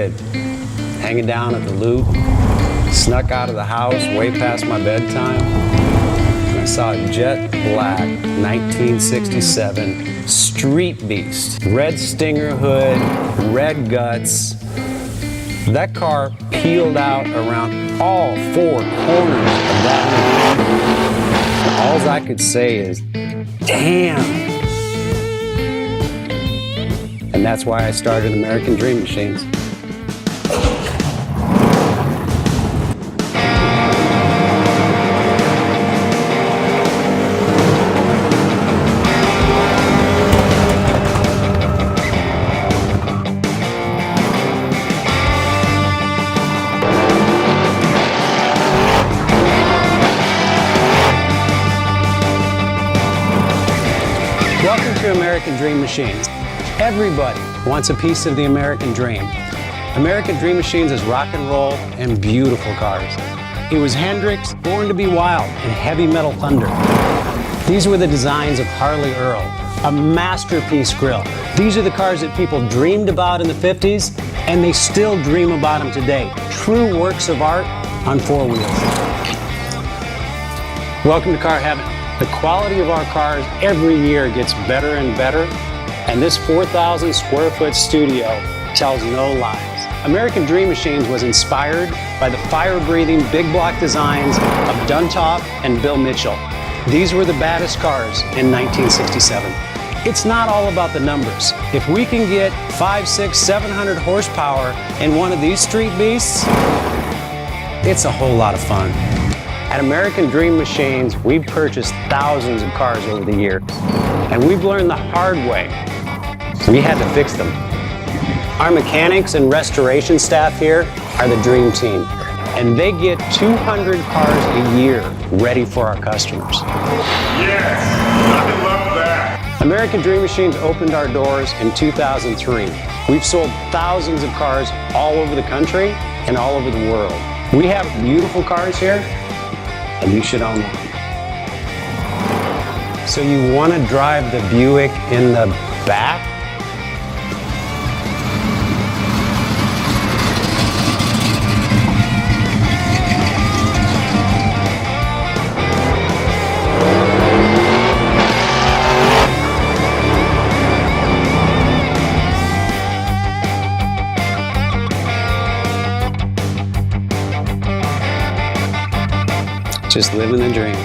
kid, hanging down at the Loop, snuck out of the house way past my bedtime, and I saw a jet black 1967 Street Beast. Red Stinger hood, red guts. That car peeled out around all four corners of that hood. All I could say is, damn. And that's why I started American Dream Machines. Welcome to American Dream Machines. Everybody wants a piece of the American dream. American Dream Machines is rock and roll and beautiful cars. It was Hendrix, born to be wild, and heavy metal thunder. These were the designs of Harley Earl, a masterpiece grille. These are the cars that people dreamed about in the 50s, and they still dream about them today. True works of art on four wheels. Welcome to Car Heaven. The quality of our cars every year gets better and better, and this 4,000 square foot studio tells no lies. American Dream Machines was inspired by the fire-breathing big block designs of Duntop and Bill Mitchell. These were the baddest cars in 1967. It's not all about the numbers. If we can get 500, 600, 700 horsepower in one of these street beasts, it's a whole lot of fun. At American Dream Machines, we've purchased thousands of cars over the years, and we've learned the hard way. We had to fix them. Our mechanics and restoration staff here are the dream team, and they get 200 cars a year ready for our customers. Yes, I love that. American Dream Machines opened our doors in 2003. We've sold thousands of cars all over the country and all over the world. We have beautiful cars here, and you should own one. So you want to drive the Buick in the back? Just living the dream.